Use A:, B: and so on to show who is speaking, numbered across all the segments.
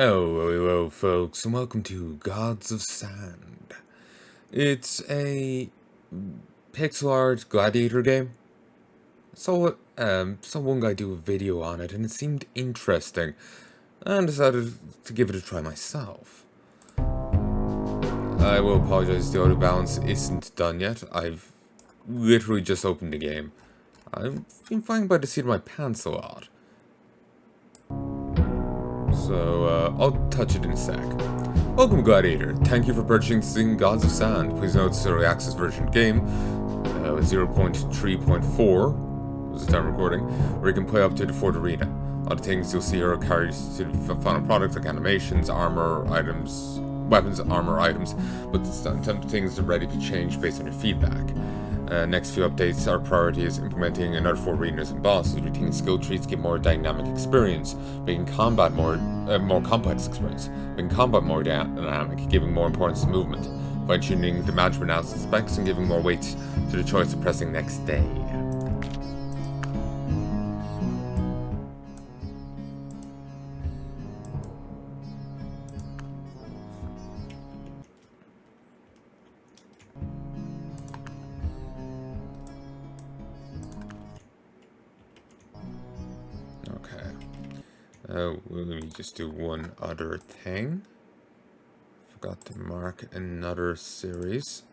A: Oh, hello, folks, and welcome to Gods of Sand. It's a pixel art gladiator game. Saw one guy do a video on it, and it seemed interesting, and decided to give it a try myself. I will apologize, the audio balance isn't done yet. I've literally just opened the game. I've been flying by the seat of my pants a lot. So, I'll touch it in a sec. Welcome, Gladiator. Thank you for purchasing Gods of Sand. Please note it's an early access version game with 0.3.4 was the time recording, where you can play up to the 4th arena. All the things you'll see here are carried to the final product, like animations, armor, items, weapons, armor, items, but some things are ready to change based on your feedback. Next few updates, our priority is implementing another 4 arenas and bosses, retaining skill trees to give more dynamic experience, making combat more complex experience, making combat more dynamic, giving more importance to movement, fine-tuning the management aspects and giving more weight to the choice of pressing next day. Let me just do one other thing. Forgot to mark another series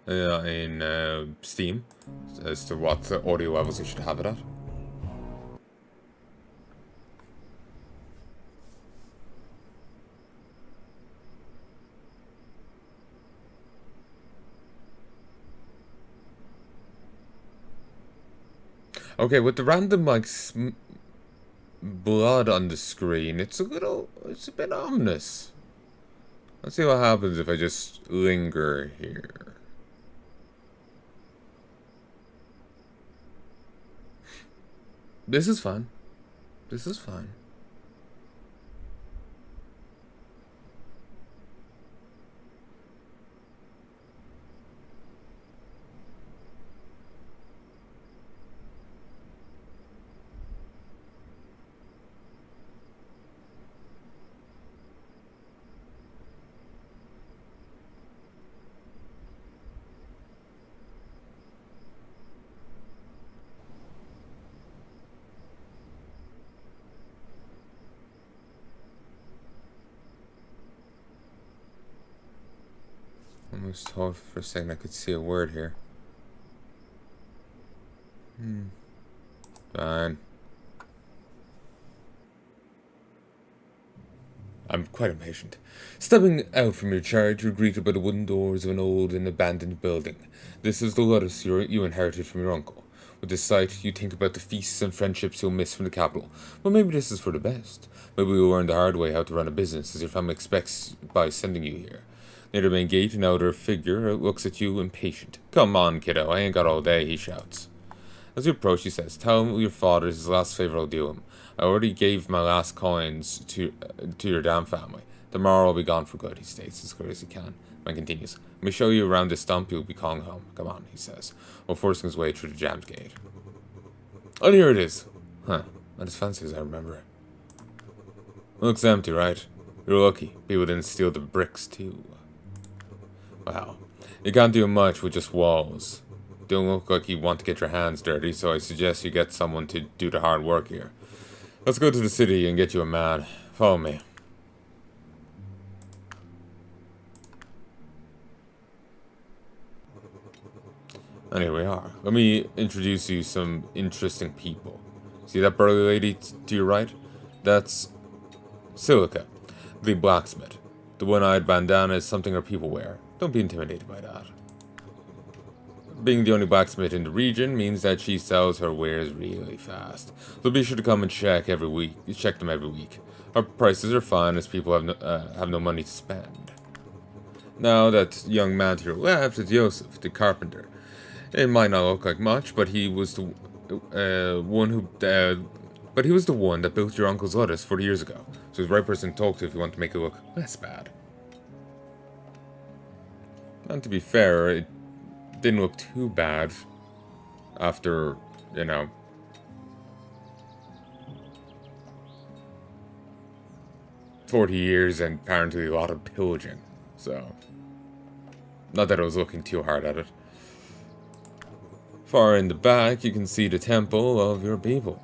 A: in Steam as to what the audio levels you should have it at. Okay, with the random blood on the screen, it's a bit ominous. Let's see what happens if I just linger here. This is fun. This is fun. Almost thought for a second I could see a word here. Fine. I'm quite impatient. Stepping out from your charge, you're greeted by the wooden doors of an old and abandoned building. This is the lettuce you inherited from your uncle. With this sight, you think about the feasts and friendships you'll miss from the capital. But maybe this is for the best. Maybe you'll learn the hard way how to run a business, as your family expects by sending you here. Near the main gate, an elder figure looks at you impatient. Come on, kiddo, I ain't got all day, he shouts. As you approach, he says, tell him your father is his last favor I'll do him. I already gave my last coins to your damn family. Tomorrow I'll be gone for good, he states, as clear as he can. Man continues, let me show you around this stump you'll be calling home. Come on, he says, while forcing his way through the jammed gate. Oh, here it is. Huh, not as fancy as I remember. Looks empty, right? You're lucky. People didn't steal the bricks, too. Wow. You can't do much with just walls. Don't look like you want to get your hands dirty, so I suggest you get someone to do the hard work here. Let's go to the city and get you a man. Follow me. And here we are. Let me introduce you some interesting people. See that burly lady to your right? That's Silica, the blacksmith. The one-eyed bandana is something our people wear. Don't be intimidated by that. Being the only blacksmith in the region means that she sells her wares really fast. So be sure to come and check them every week. Our prices are fine as people have no money to spend. Now that young man to your left is Joseph, the carpenter. It might not look like much, but he was the one that built your uncle's lettuce 40 years ago. So he's the right person to talk to if you want to make it look less bad. And to be fair, it didn't look too bad after, 40 years and apparently a lot of pillaging. So, not that I was looking too hard at it. Far in the back, you can see the temple of your people.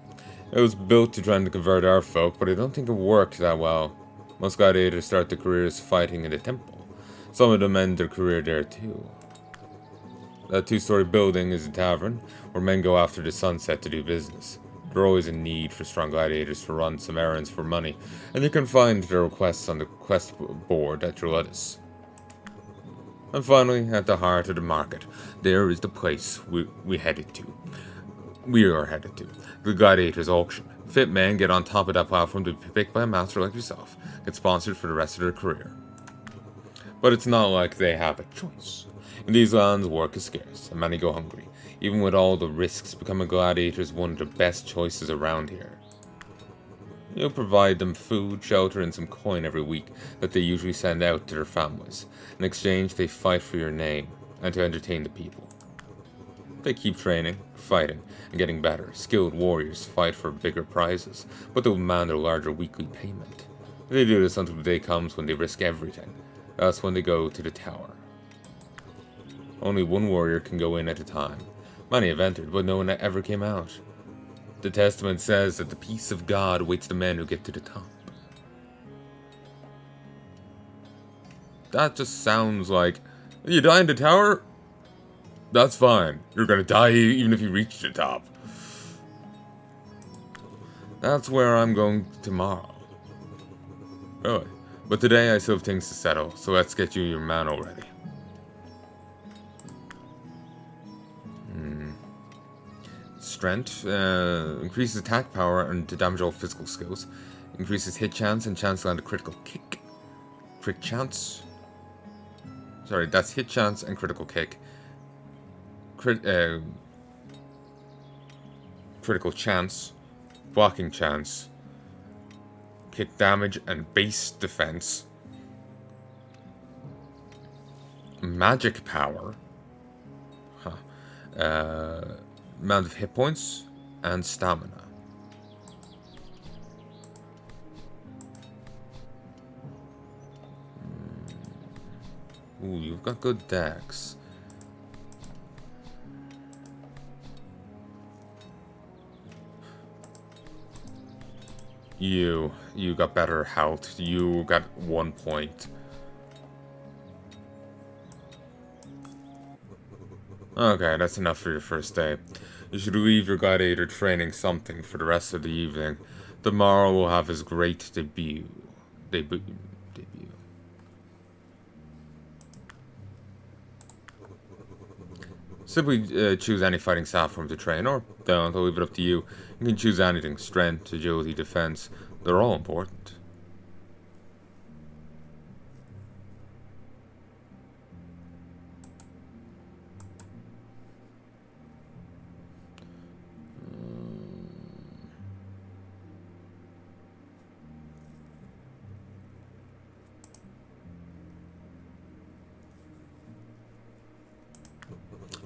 A: It was built to try and convert our folk, but I don't think it worked that well. Most gladiators start their careers fighting in the temple. Some of them end their career there too. That two-story building is a tavern, where men go after the sunset to do business. They're always in need for strong gladiators to run some errands for money, and you can find their requests on the quest board at your lettuce. And finally, at the heart of the market, there is the place we are headed to. The Gladiators Auction. Fit men get on top of that platform to be picked by a master like yourself, get sponsored for the rest of their career. But it's not like they have a choice. In these lands, work is scarce, and many go hungry. Even with all the risks, becoming a gladiator is one of the best choices around here. You'll provide them food, shelter, and some coin every week that they usually send out to their families. In exchange, they fight for your name, and to entertain the people. They keep training, fighting, and getting better. Skilled warriors fight for bigger prizes, but they'll demand a larger weekly payment. They do this until the day comes when they risk everything. That's when they go to the tower. Only one warrior can go in at a time. Many have entered, but no one ever came out. The testament says that the peace of God awaits the men who get to the top. That just sounds like, you die in the tower? That's fine. You're gonna die even if you reach the top. That's where I'm going tomorrow. Really? But today I still have things to settle, so let's get you your man already. Strength increases attack power and to damage all physical skills. Increases hit chance and chance to land a critical kick. Crit chance. Sorry, that's hit chance and critical kick. Critical chance, blocking chance, kick damage and base defense. Magic power. Amount of hit points and stamina. Ooh, you've got good dex. You got better health. You got 1 point. Okay, that's enough for your first day. You should leave your gladiator training something for the rest of the evening. Tomorrow will have his great debut. Simply choose any fighting staff form to train, or don't. I'll leave it up to you. You can choose anything. Strength, agility, defense. They're all important.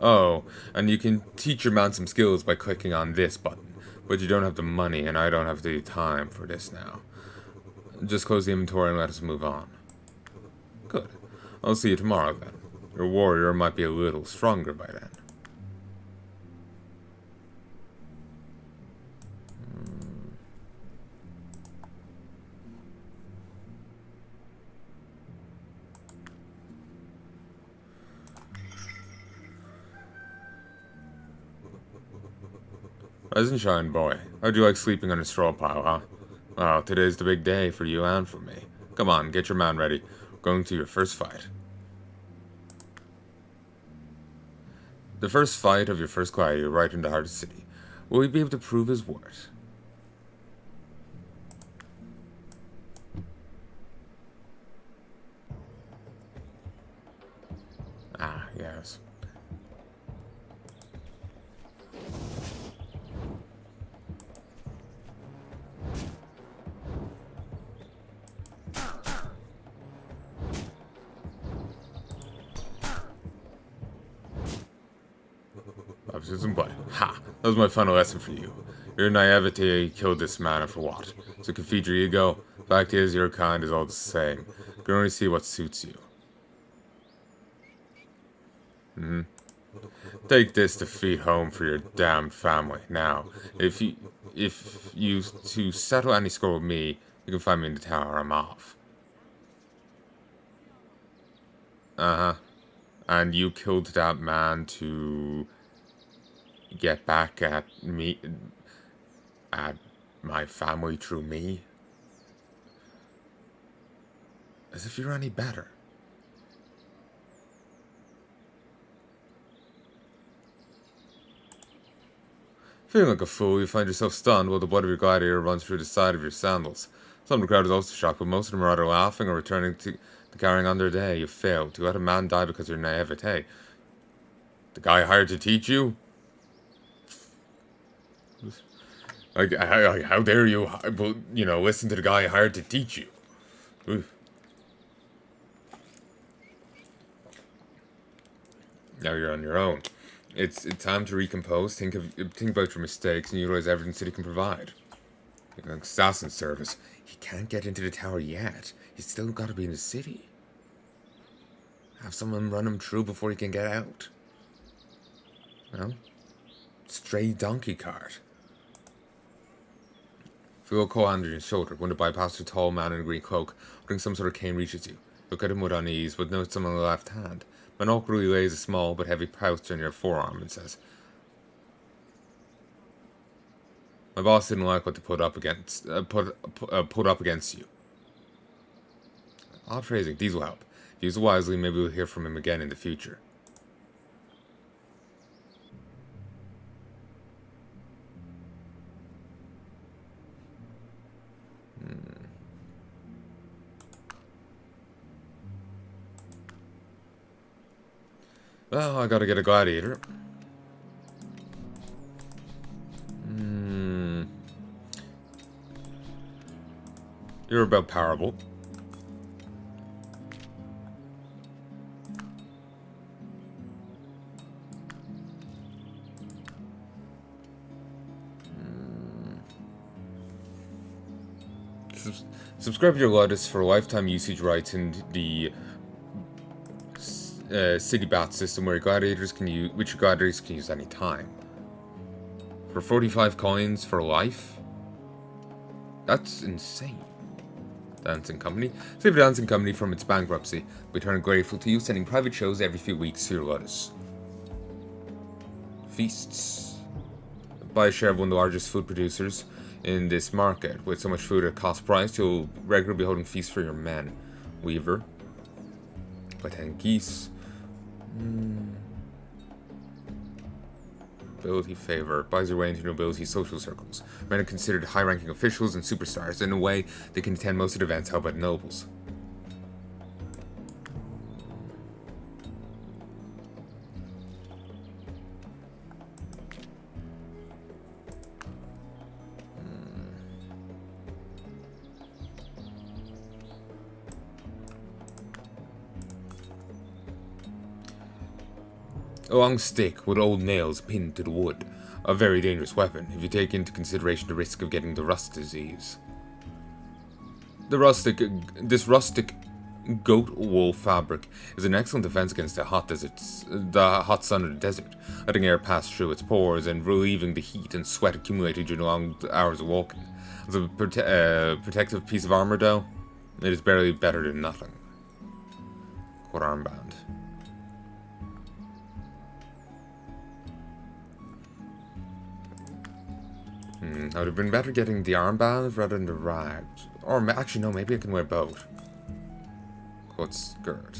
A: Oh, and you can teach your man some skills by clicking on this button. But you don't have the money, and I don't have the time for this now. Just close the inventory and let us move on. Good. I'll see you tomorrow then. Your warrior might be a little stronger by then. Rise and shine, boy. How'd you like sleeping on a straw pile, huh? Well, today's the big day for you and for me. Come on, get your man ready. We're going to your first fight. The first fight of your first gladiator right in the heart of the city. Will he be able to prove his worth? Ah, yes. Baptism blood. Ha! That was my final lesson for you. Your naivety killed this man, and for what? To cathedral you go? Fact is, your kind is all the same. You can only see what suits you. Take this to feed home for your damned family. Now, if you to settle any score with me, you can find me in the tower. I'm off. Uh-huh. And you killed that man to get back at me, at my family through me? As if you're any better. Feeling like a fool, you find yourself stunned while the blood of your gladiator runs through the side of your sandals. Some of the crowd is also shocked, but most of them are either laughing or returning to carrying on their day. You failed. You let a man die because of your naivety. The guy hired to teach you? Like, how dare you, listen to the guy hired to teach you? Oof. Now you're on your own. It's time to recompose, think about your mistakes, and utilize evidence that he can provide. Like an assassin service. He can't get into the tower yet. He's still got to be in the city. Have someone run him through before he can get out. Well, stray donkey cart. Feel a cold hand on your shoulder. When the bypass a tall man in a green cloak, holding some sort of cane reaches you. Look at him with unease, but notes him on the left hand. Man awkwardly lays a small but heavy pouch on your forearm and says, "My boss didn't like what they put up against you." Odd phrasing. These will help. If you use it wisely, maybe we'll hear from him again in the future. Well, I gotta get a gladiator. You're about parable. Subscribe to your Lotus for lifetime usage rights in the city bat system where gladiators can use any time. For 45 coins for life? That's insane. Dancing Company. Save the Dancing Company from its bankruptcy. We turn grateful to you, sending private shows every few weeks to your Lotus. Feasts. Buy a share of one of the largest food producers in this market. With so much food at cost price, you'll regularly be holding feasts for your men. Weaver. Buy 10 geese. Ability favor. Buys your way into nobility social circles. Men are considered high-ranking officials and superstars. In a way, they can attend most of the events held by nobles. A long stick with old nails pinned to the wood. A very dangerous weapon, if you take into consideration the risk of getting the rust disease. This rustic goat wool fabric is an excellent defense against the hot sun of the desert, letting air pass through its pores and relieving the heat and sweat accumulated during long hours of walking. As a protective piece of armor, though, it is barely better than nothing. What armband? I would have been better getting the armband rather than the rags. Or actually, no, maybe I can wear both. Coat skirt.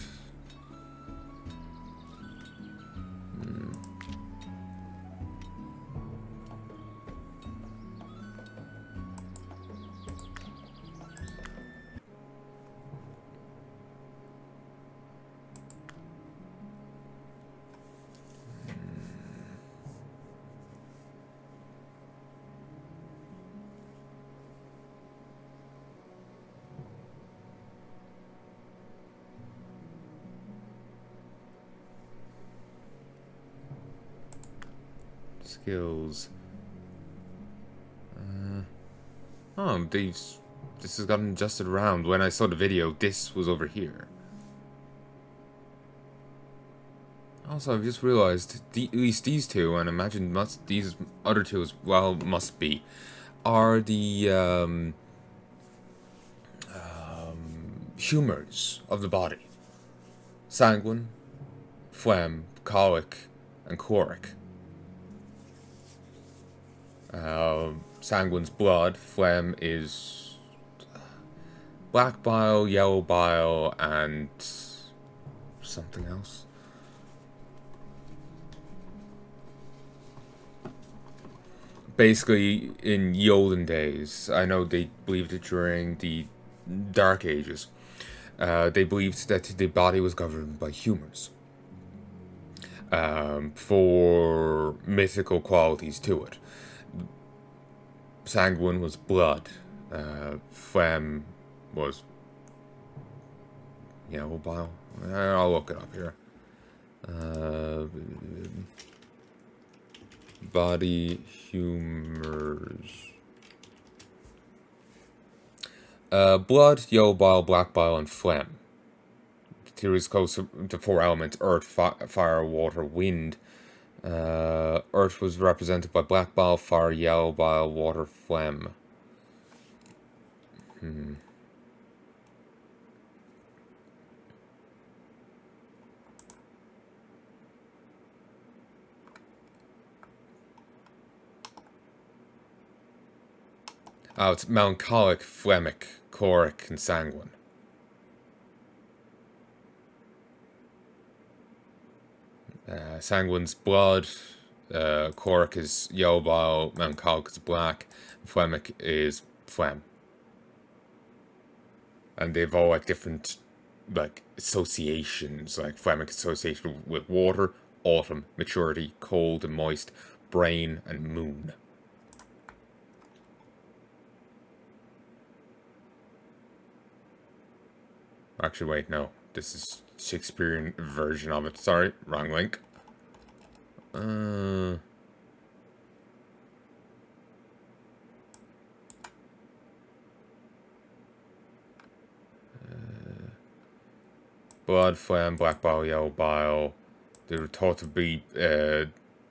A: Skills. Oh, these This has gotten adjusted around. When I saw the video, this was over here. Also, I've just realized, at least these two, and imagine these other two as well must be, are the humors of the body. Sanguine, phlegm, colic, and chloric. Sanguine's blood, phlegm is black bile, yellow bile, and something else. Basically, in ye olden days, I know they believed it during the Dark Ages, they believed that the body was governed by humors. For mythical qualities to it. Sanguine was blood. Phlegm was yellow bile. I'll look it up here. Body humors. Blood, yellow bile, black bile, and phlegm. The theory is close to four elements: earth, fire, water, wind. Earth was represented by black bile, fire, yellow bile, water, phlegm. Oh, it's melancholic, phlegmic, chloric, and sanguine. Sanguine's blood, chloric is yellow bile, melancholic is black, and phlegmic is phlegm. And they've all like different like associations, like phlegmic association with water, autumn, maturity, cold and moist, brain, and moon. Actually, wait, no. This is Shakespearean version of it. Sorry, wrong link. Blood, phlegm, black bile, yellow bile. They were thought to be,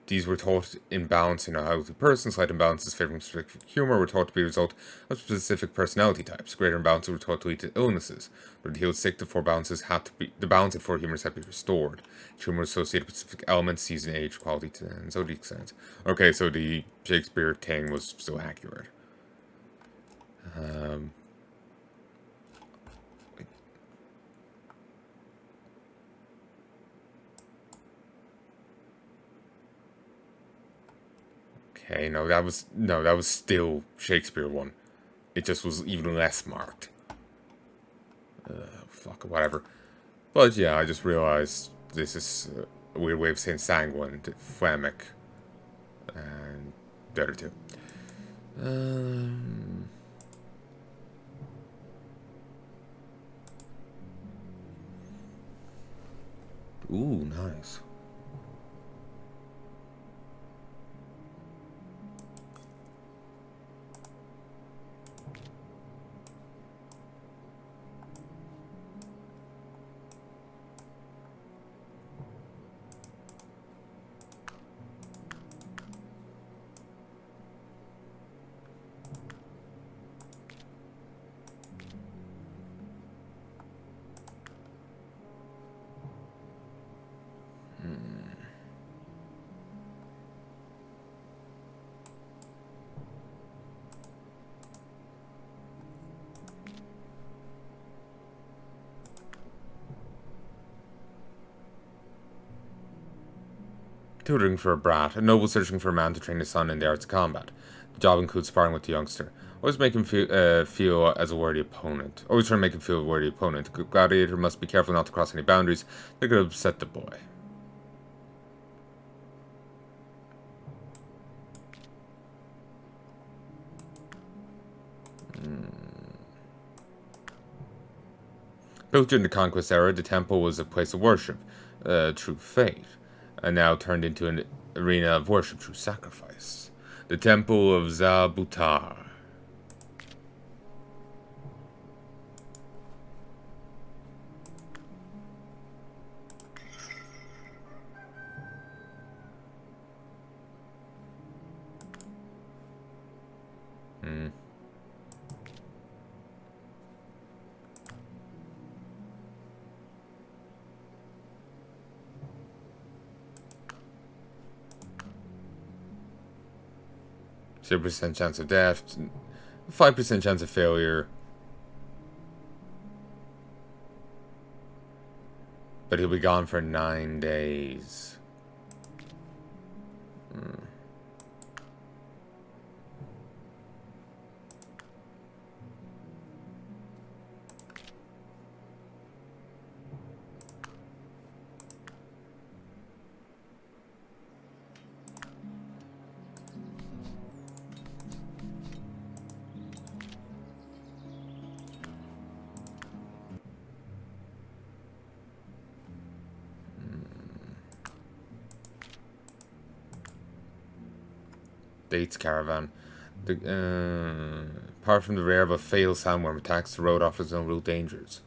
A: these were thought in balance in a healthy person. Slight imbalances favoring specific humor were thought to be a result of specific personality types. Greater imbalances were thought to lead to illnesses. But to heal sick, the balance of four humors had to be restored. Each humor was associated with specific elements, season, age, quality, and zodiac signs. Okay, so the Shakespeare thing was still accurate. Okay, no, that was still Shakespeare one. It just was even less marked. Fuck, whatever. But yeah, I just realized this is a weird way of saying sanguine, phlegmic, and the other two. Ooh, nice. Tutoring for a brat. A noble searching for a man to train his son in the arts of combat. The job includes sparring with the youngster. Always make him feel as a worthy opponent. Always try to make him feel a worthy opponent. The gladiator must be careful not to cross any boundaries that could upset the boy. Built during the Conquest era, the temple was a place of worship, true faith, and now turned into an arena of worship through sacrifice. The Temple of Za'Butar. 0% chance of death, 5% chance of failure. But he'll be gone for 9 days. Dates caravan. Apart from the rare but fatal sandworm attacks, the road offers no real dangers.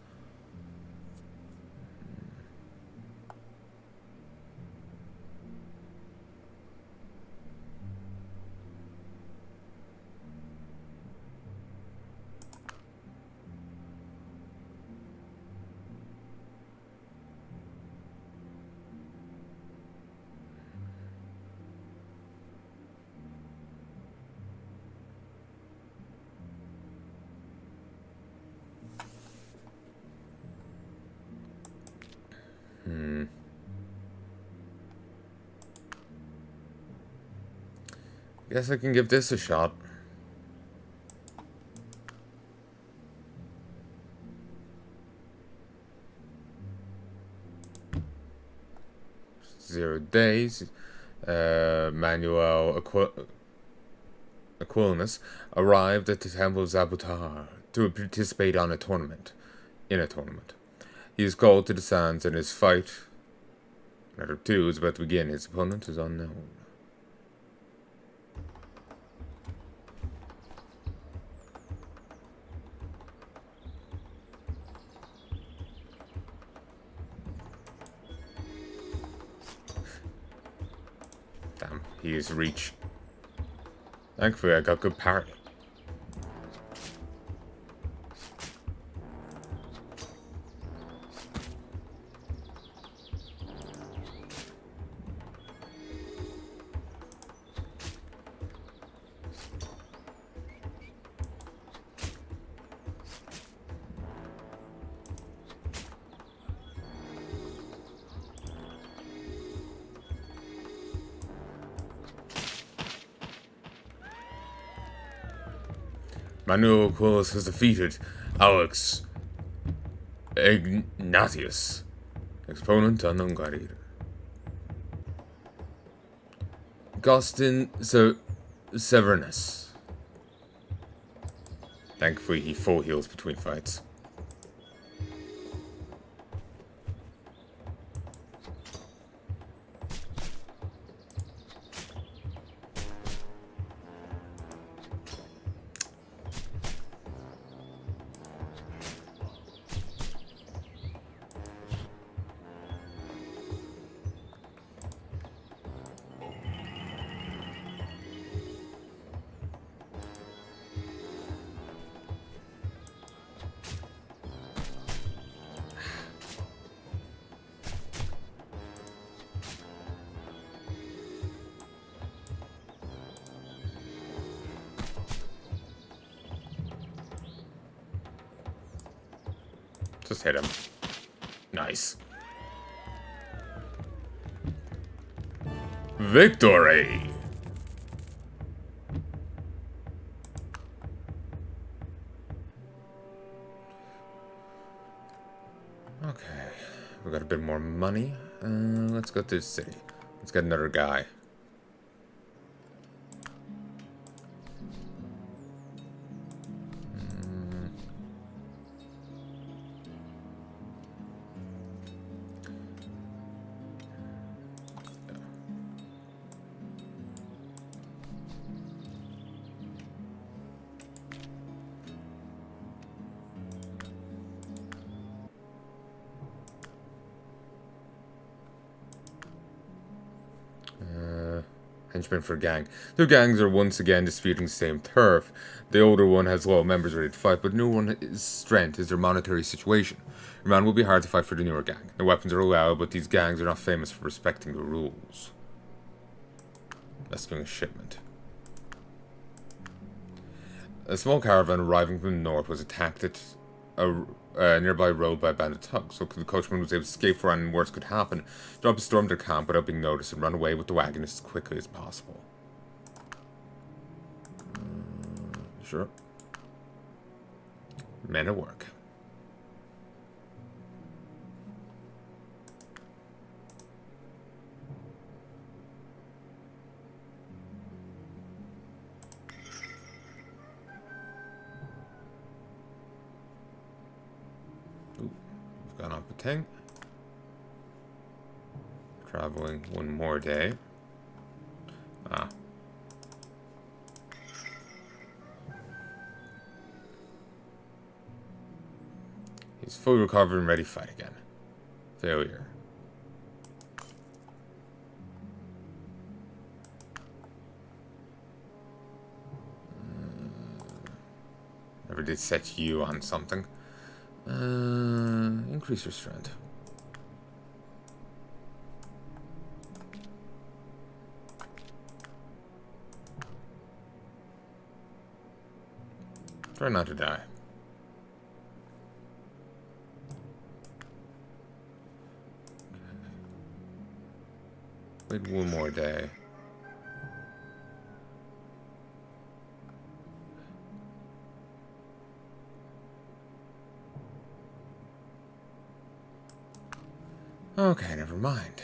A: Guess I can give this a shot. Zero days. Manuel Aquinas arrived at the temple of Za'Butar to participate in a tournament. He is called to the sands, and his fight, Letter 2, is about to begin. His opponent is unknown. Damn, he is reach. Thankfully, I got good parry. Manuel Aquinas has defeated Alex Ignatius, exponent unknown gladiator. Gostin Severnus. Thankfully, he full heals between fights. Just hit him. Nice. Victory! Okay. We got a bit more money. Let's go to the city. Let's get another guy. Henchmen for gang. Two gangs are once again disputing the same turf. The older one has loyal members ready to fight, but the new one's strength is their monetary situation. Your man will be hard to fight for the newer gang. The weapons are allowed, but these gangs are not famous for respecting the rules. Rescuing a shipment. A small caravan arriving from the north was attacked at a nearby road by a bandit thugs, so the coachman was able to escape before anything worse could happen, drop a storm their camp without being noticed, and run away with the wagon as quickly as possible. Sure. Men at work. Gone up a thing. Traveling one more day. Ah. He's fully recovered and ready to fight again. Failure. Never did set you on something. Increase your strength. Try not to die. Wait one more day. Okay, never mind.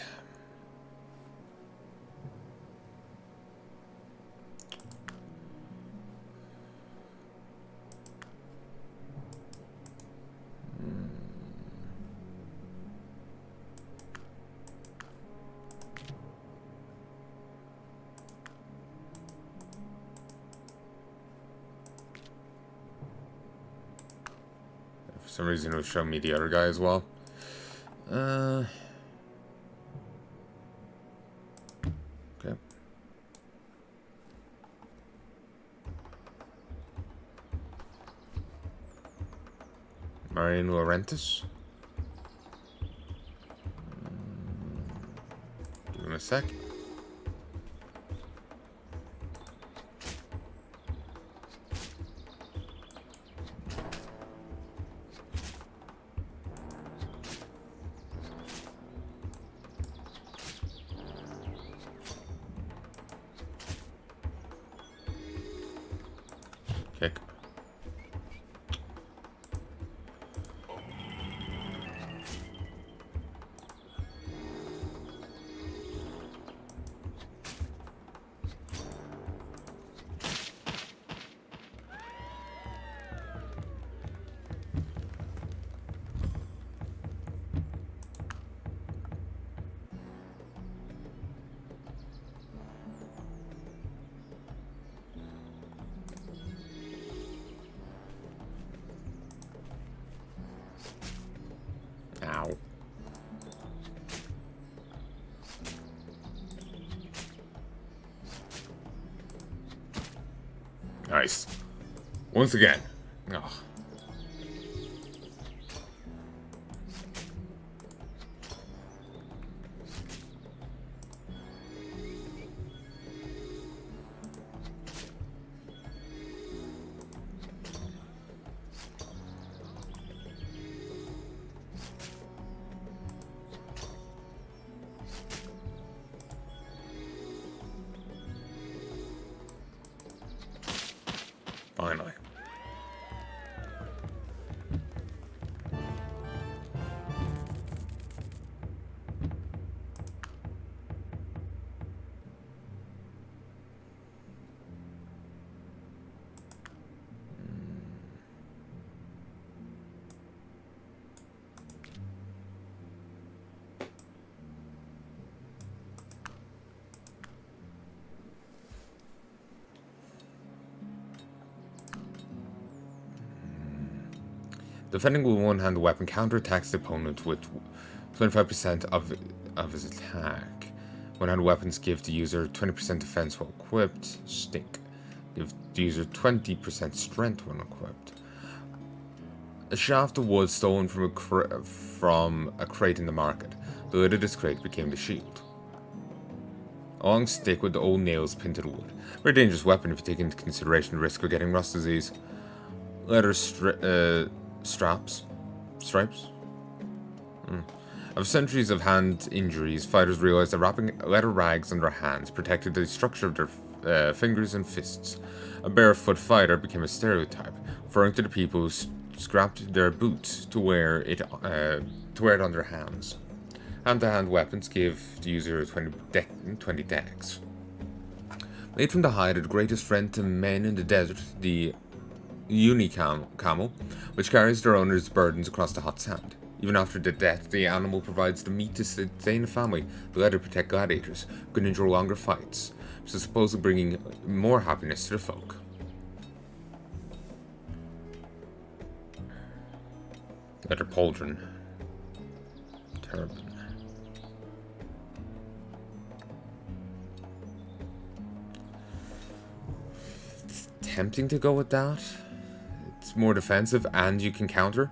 A: For some reason it was showing me the other guy as well. Okay. Marian Laurentis. Give him a sec. Kick. Ow. Nice. Once again. Oh. Finally. Defending with one-handed weapon counterattacks the opponent with 25% of his attack. One-handed weapons give the user 20% defense while equipped. Stink. Give the user 20% strength when equipped. A shaft of wood stolen from a crate in the market. The lid of this crate became the shield. A long stick with the old nails pinned to the wood. Very dangerous weapon if you take into consideration the risk of getting rust disease. Leather stripes? Of centuries of hand injuries, fighters realized that wrapping leather rags on their hands protected the structure of their fingers and fists. A barefoot fighter became a stereotype, referring to the people who scrapped their boots to wear it on their hands. Hand-to-hand weapons gave the user 20 decks. Made from the hide of the greatest friend to men in the desert, the camel, which carries their owner's burdens across the hot sand. Even after the death, the animal provides the meat to sustain a family. The leather protect gladiators, who can endure longer fights, which is supposedly bringing more happiness to the folk. Leather pauldron. Terrible. It's tempting to go with that. It's more defensive and you can counter.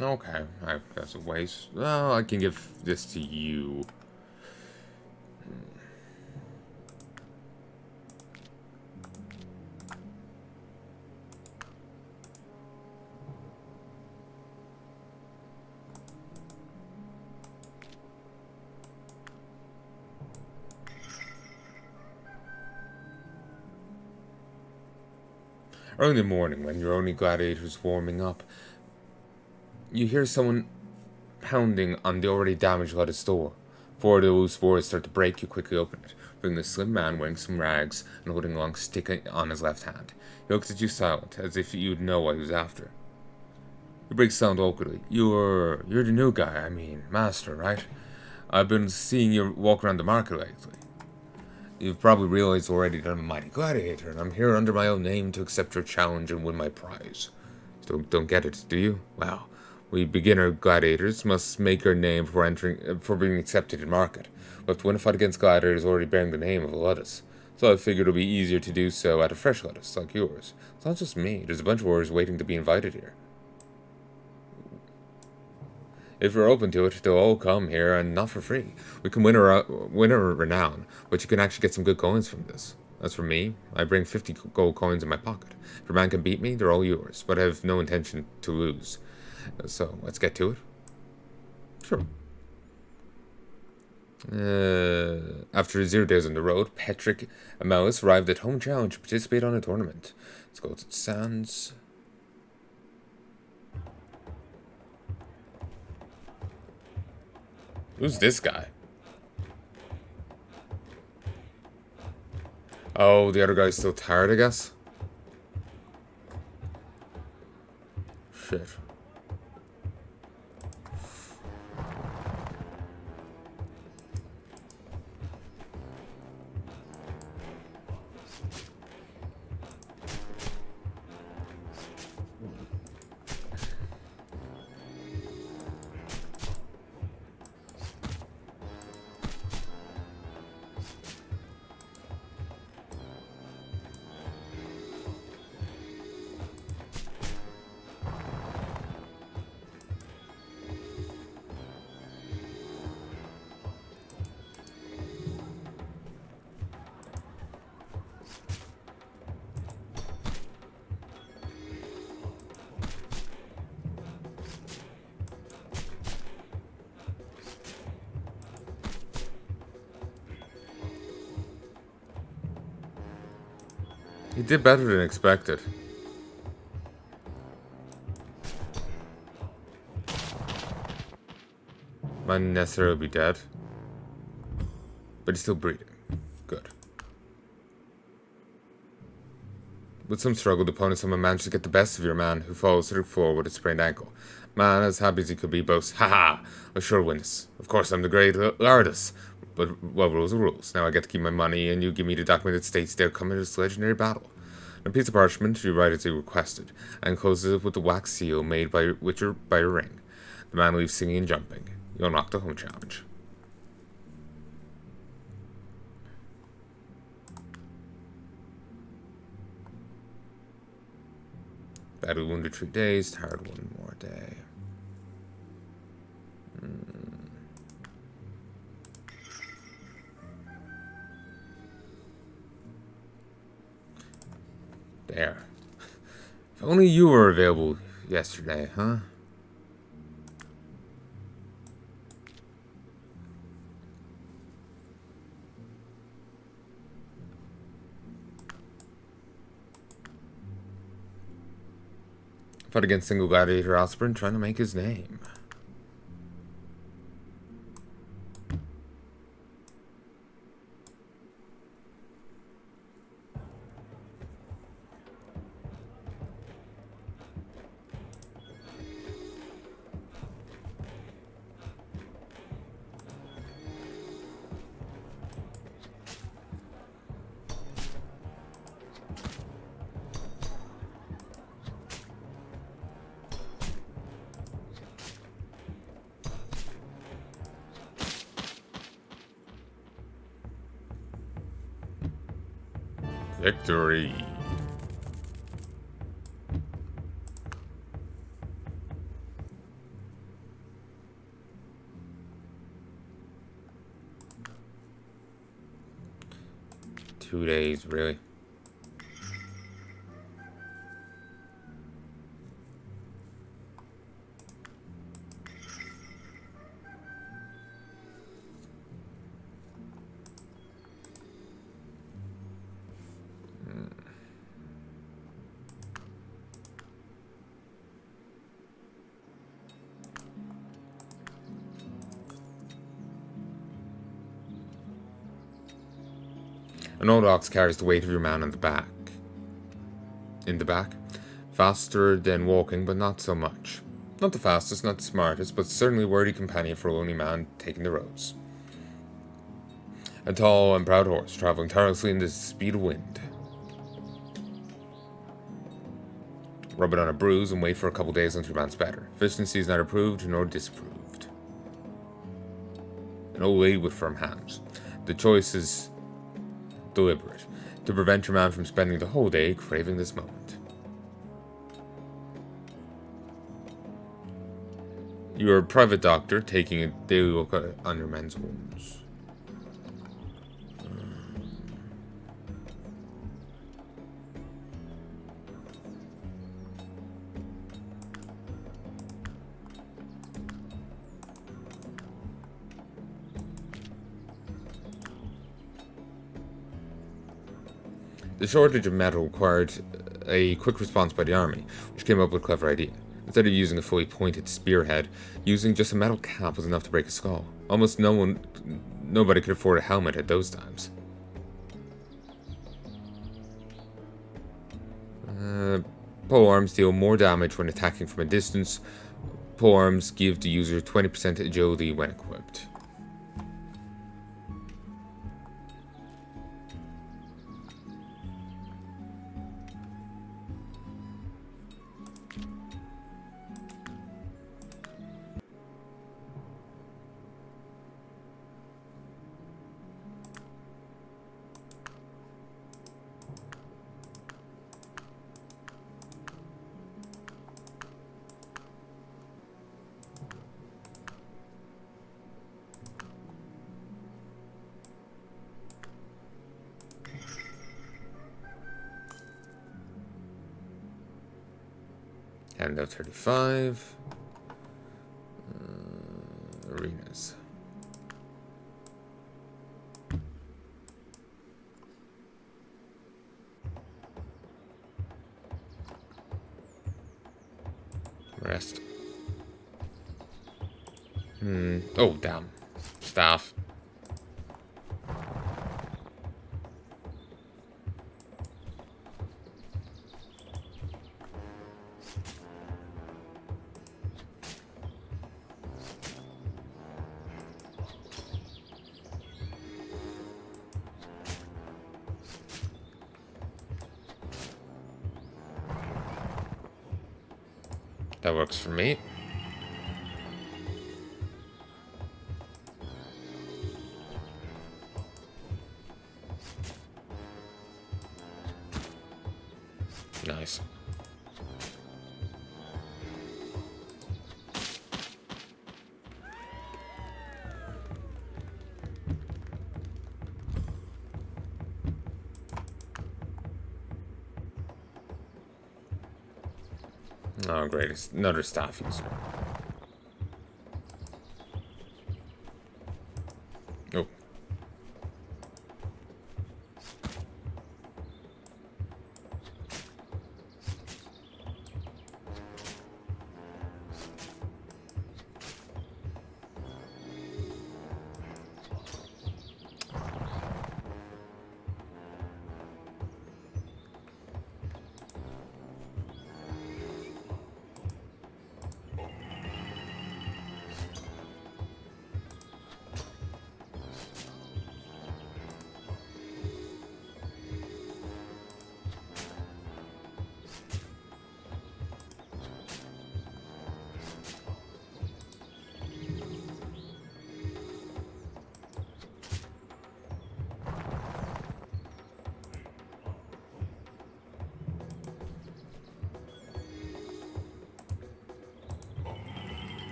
A: Okay, that's a waste. Oh, I can give this to you. Early in the morning, when your only gladiator's warming up, you hear someone pounding on the already damaged lettuce door. Before the loose boards start to break, you quickly open it, bringing a slim man wearing some rags and holding a long stick on his left hand. He looks at you silent, as if you'd know what he was after. He breaks sound awkwardly. You're the new guy, master, right? I've been seeing you walk around the market lately. You've probably realized already that I'm a mighty gladiator, and I'm here under my own name to accept your challenge and win my prize. Don't get it, do you? Well, we beginner gladiators must make our name before being accepted in market. We have to win a fight against gladiators already bearing the name of a lettuce. So I figured it would be easier to do so at a fresh lettuce like yours. It's not just me. There's a bunch of warriors waiting to be invited here. If you're open to it, they'll all come here, and not for free. We can win a renown, but you can actually get some good coins from this. As for me, I bring 50 gold coins in my pocket. If your man can beat me, they're all yours, but I have no intention to lose. So, let's get to it. Sure. After 0 days on the road, Patrick and Malice arrived at Home Challenge to participate on a tournament. Let's go to Sands. Who's this guy? Oh, the other guy's still tired, I guess? Shit. He did better than expected. Might necessarily be dead. But he's still breathing. Good. With some struggle, the opponent somehow managed to get the best of your man, who falls to the floor with a sprained ankle. Man, as happy as he could be, boasts, "Haha, I sure win this. Of course, I'm the great artist. But, well, rules are rules. Now I get to keep my money, and you give me the document that states the outcome of this legendary battle." On a piece of parchment, you write as he requested, and closes it with the wax seal made by your ring. The man leaves singing and jumping. You unlock the home challenge. Battle wounded 3 days, tired 1 more day. There. If only you were available yesterday, huh? Fought against single gladiator aspirin trying to make his name. Victory. Two days, really? An old ox carries the weight of your man on the back. In the back. Faster than walking, but not so much. Not the fastest, not the smartest, but certainly a worthy companion for a lonely man taking the roads. A tall and proud horse, traveling tirelessly in the speed of wind. Rub it on a bruise and wait for a couple days until your man's better. Efficiency is neither approved nor disapproved. An old lady with firm hands. The choice is deliberate, to prevent your man from spending the whole day craving this moment. You are a private doctor, taking a daily look on your men's wounds. The shortage of metal required a quick response by the army, which came up with a clever idea. Instead of using a fully pointed spearhead, using just a metal cap was enough to break a skull. Almost nobody could afford a helmet at those times. Pole arms deal more damage when attacking from a distance. Pole arms give the user 20% agility when equipped. Handout 35. Arenas. rest. Oh, damn. Staff. That works for me. Nice. Oh, great. It's another staff user. Oh.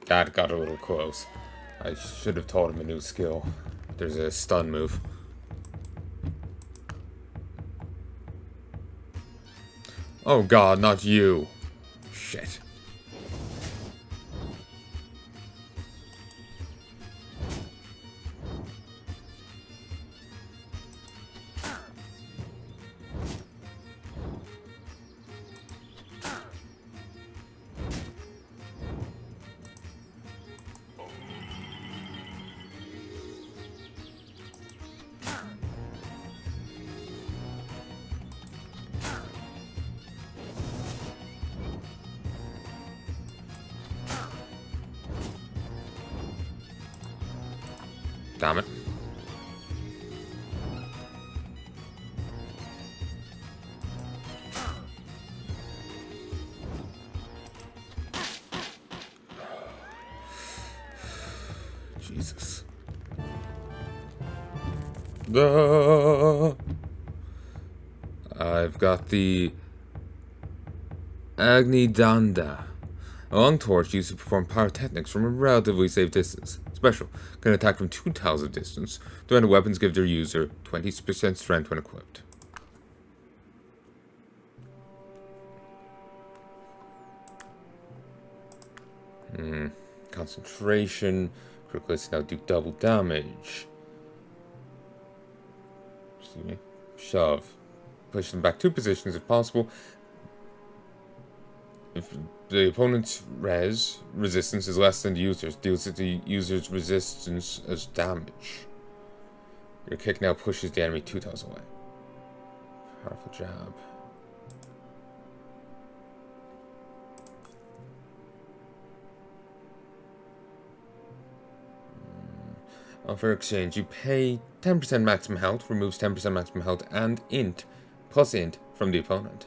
A: That got a little close. I should have taught him a new skill. There's a stun move. Oh god, not you. Shit. Damn it. Jesus. I've got the Agni Danda. A long torch used to perform pyrotechnics from a relatively safe distance. Special. Can attack from 2 tiles of distance. The random weapons give their user 20% strength when equipped. Concentration. Critical hits now do double damage. Excuse me. Shove. Push them back 2 positions if possible. If the opponent's resistance is less than the user's, deals with the user's resistance as damage. Your kick now pushes the enemy 2 tiles away. Powerful jab. Offer exchange. You pay 10% maximum health, removes 10% maximum health, and int, plus int, from the opponent.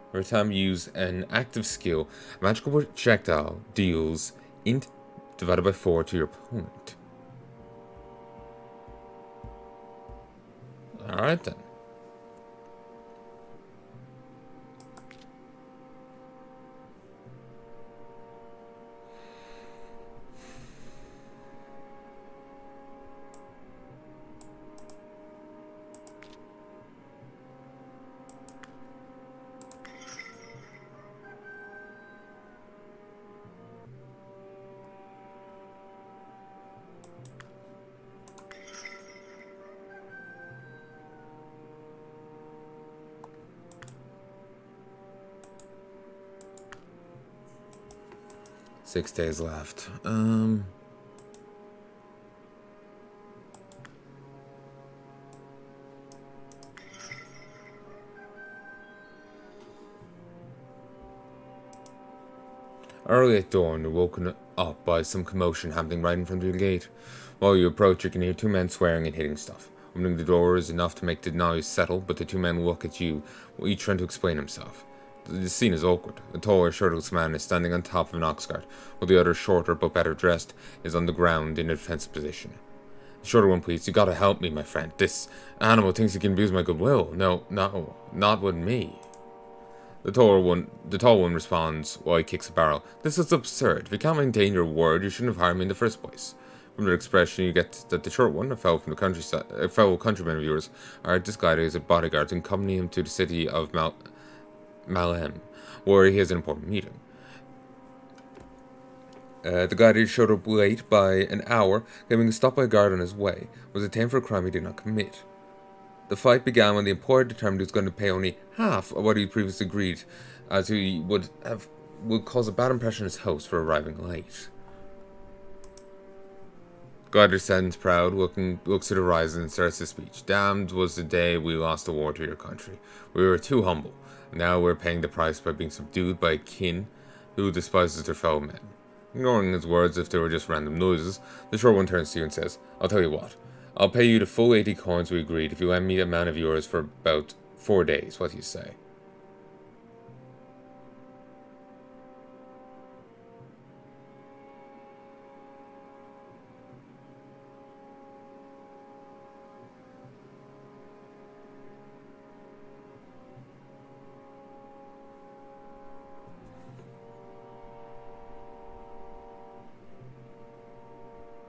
A: Every time you use an active skill, a magical projectile deals int divided by 4 to your opponent. Alright then. 6 days left. Early at dawn, you're woken up by some commotion happening right in front of your gate. While you approach, you can hear two men swearing and hitting stuff. Opening the door is enough to make the noise settle, but the two men look at you, each trying to explain himself. The scene is awkward. A taller, shirtless man is standing on top of an ox cart, while the other, shorter but better dressed, is on the ground in a defensive position. The shorter one pleads, "You gotta help me, my friend. This animal thinks he can abuse my goodwill. No, not with me." The tall one responds while he kicks a barrel. "This is absurd. If you can't maintain your word, you shouldn't have hired me in the first place." From their expression, you get that the short one, a fellow countryman of yours, are disguised as a bodyguard to accompany him to the city of Malem, where he has an important meeting. The guy showed up late by an hour, getting stopped by a guard on his way. Was detained for a crime he did not commit. The fight began when the employer determined he was going to pay only half of what he previously agreed, as he would cause a bad impression on his host for arriving late. Glider stands proud, looks to the horizon and starts his speech. "Damned was the day we lost the war to your country. We were too humble. Now we're paying the price by being subdued by a kin who despises their fellow men." Ignoring his words if they were just random noises, the short one turns to you and says, "I'll tell you what. I'll pay you the full 80 coins we agreed if you let me a man of yours for about 4 days. What do you say?"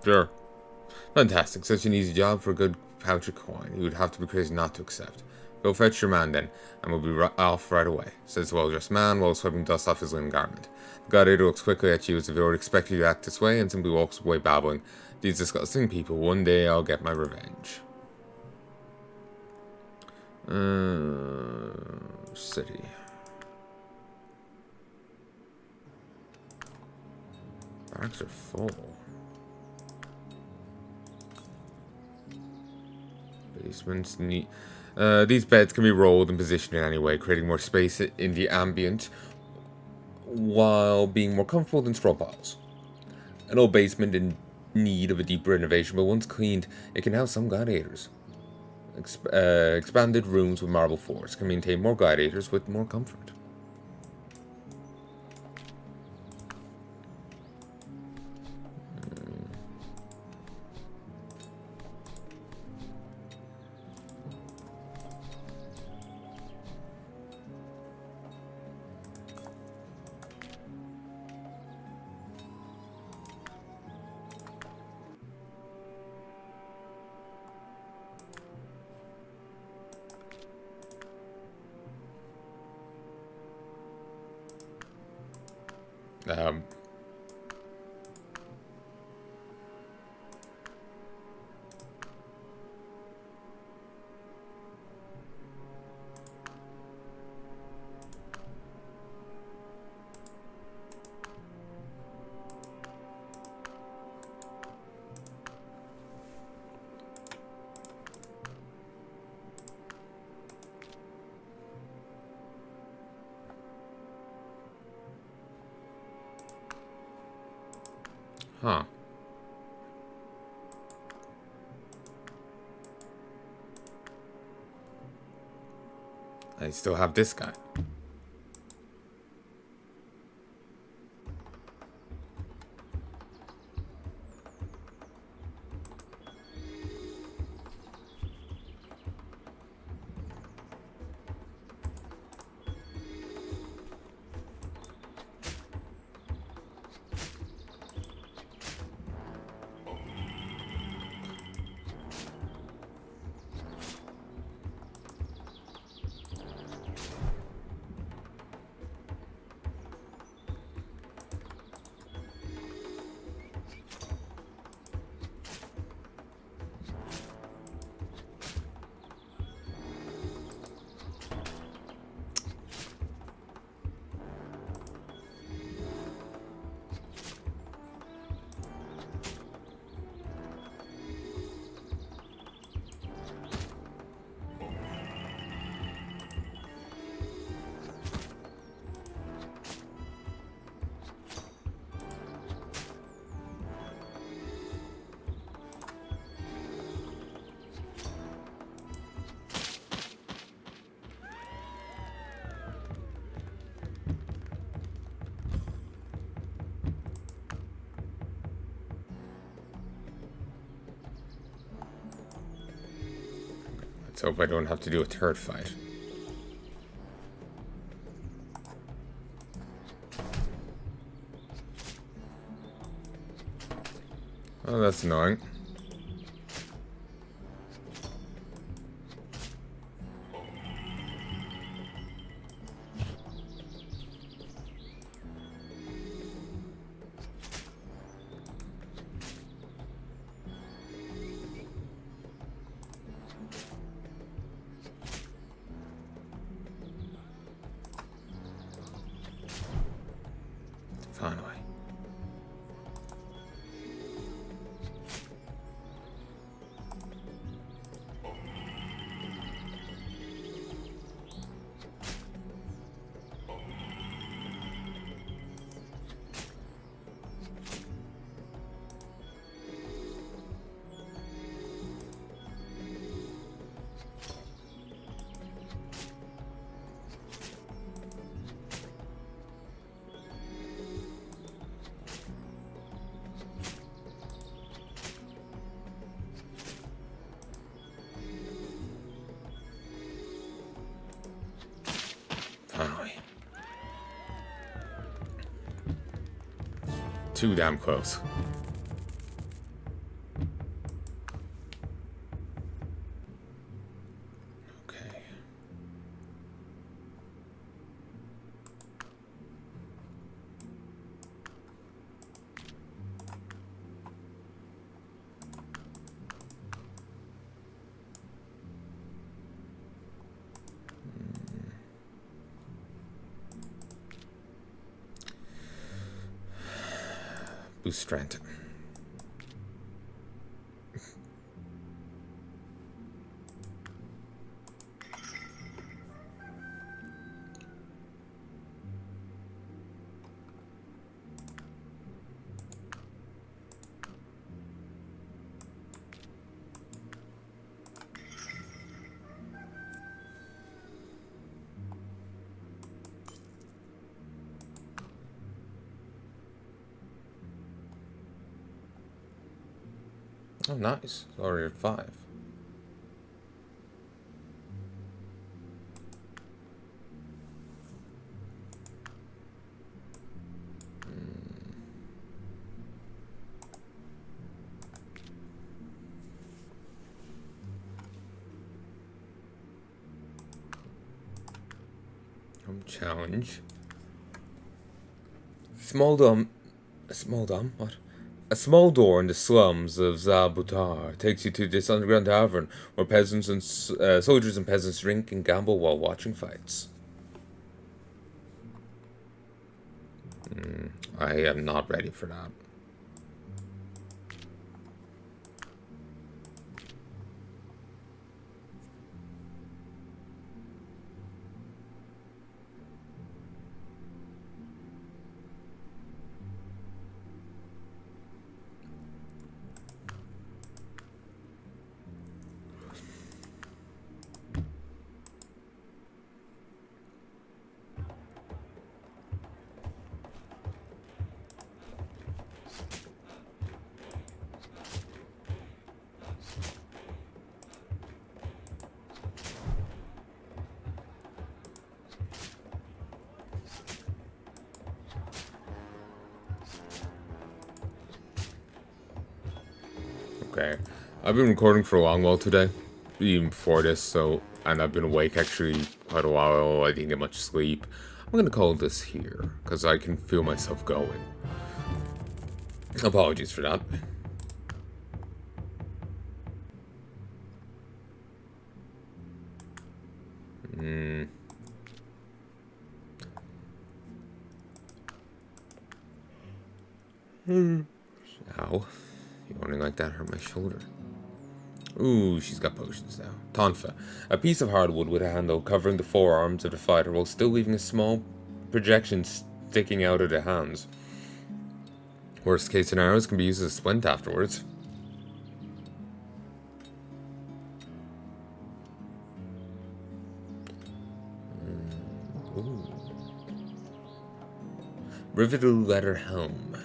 A: Sure. Fantastic. Such an easy job for a good pouch of coin. You would have to be crazy not to accept. "Go fetch your man then, and we'll be off right away," says the well-dressed man while swiping dust off his linen garment. The gladiator looks quickly at you as if he already expected you to act this way and simply walks away babbling, "These disgusting people, one day I'll get my revenge." City. Barracks are full. Basements neat. These beds can be rolled and positioned in any way, creating more space in the ambient while being more comfortable than straw piles. An old basement in need of a deep renovation, but once cleaned, it can house some gladiators. Expanded rooms with marble floors can maintain more gladiators with more comfort. Um, huh. I still have this guy. Let's hope I don't have to do a third fight. Oh, that's annoying. Finally. Finally. Too damn close. Okay. Boost strength. Oh, nice. Already at 5. Challenge. What? A small door in the slums of Za'Butar takes you to this underground tavern where peasants and soldiers and peasants drink and gamble while watching fights. I am not ready for that. Okay, I've been recording for a long while today, even before this, and I've been awake actually quite a while. I didn't get much sleep. I'm gonna call this here, because I can feel myself going. Apologies for that. Ow. Yawning like that hurt my shoulder. Ooh, she's got potions now. Tonfa. A piece of hardwood with a handle covering the forearms of the fighter while still leaving a small projection sticking out of the hands. Worst case scenarios can be used as a splint afterwards. Ooh. Riveted leather helm.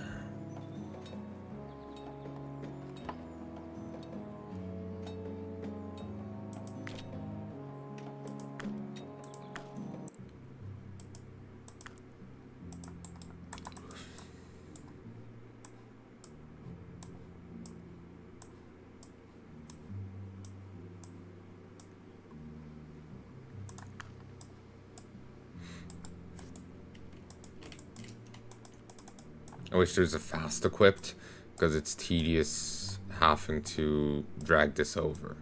A: I wish there was a fast equipped, because it's tedious having to drag this over.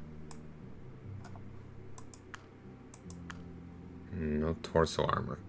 A: No torso armor.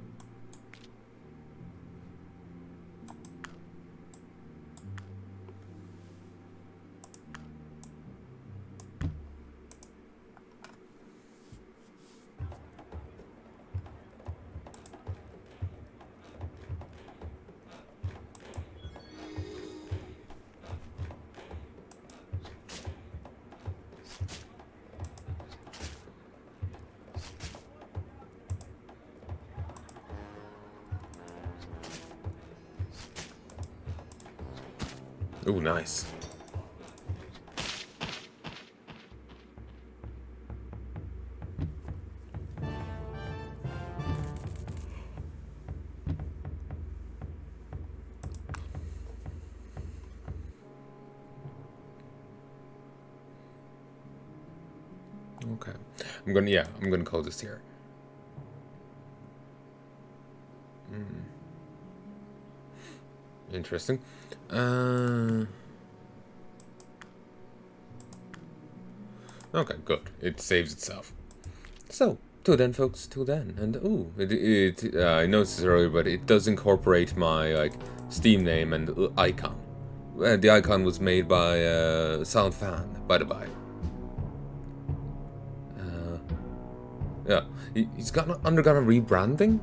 A: Ooh, nice. Okay. I'm gonna call this here. Interesting. Okay, good. It saves itself. So, till then, folks. Till then, and ooh, I noticed this earlier, but it does incorporate my Steam name and icon. The icon was made by Sound Fan, by the by. Yeah, he's undergone a rebranding.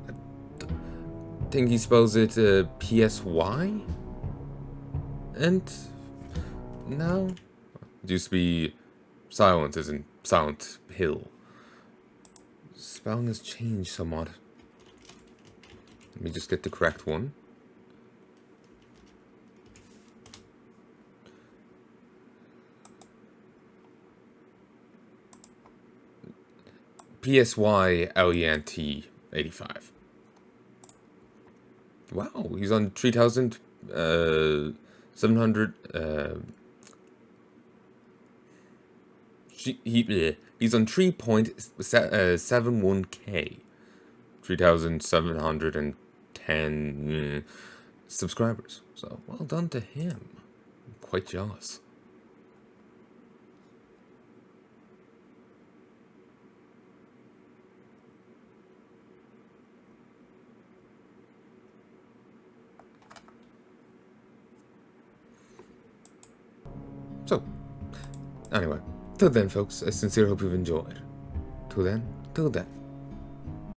A: I think he spells it PSY, and now it used to be silent, as in Silent Hill. Spelling has changed somewhat. Let me just get the correct one. PSYLENT 85. Wow, he's on 3,700. He's on 3.71k. 3,710 subscribers. So, well done to him. I'm quite jealous. So, anyway, till then, folks, I sincerely hope you've enjoyed. Till then, till then.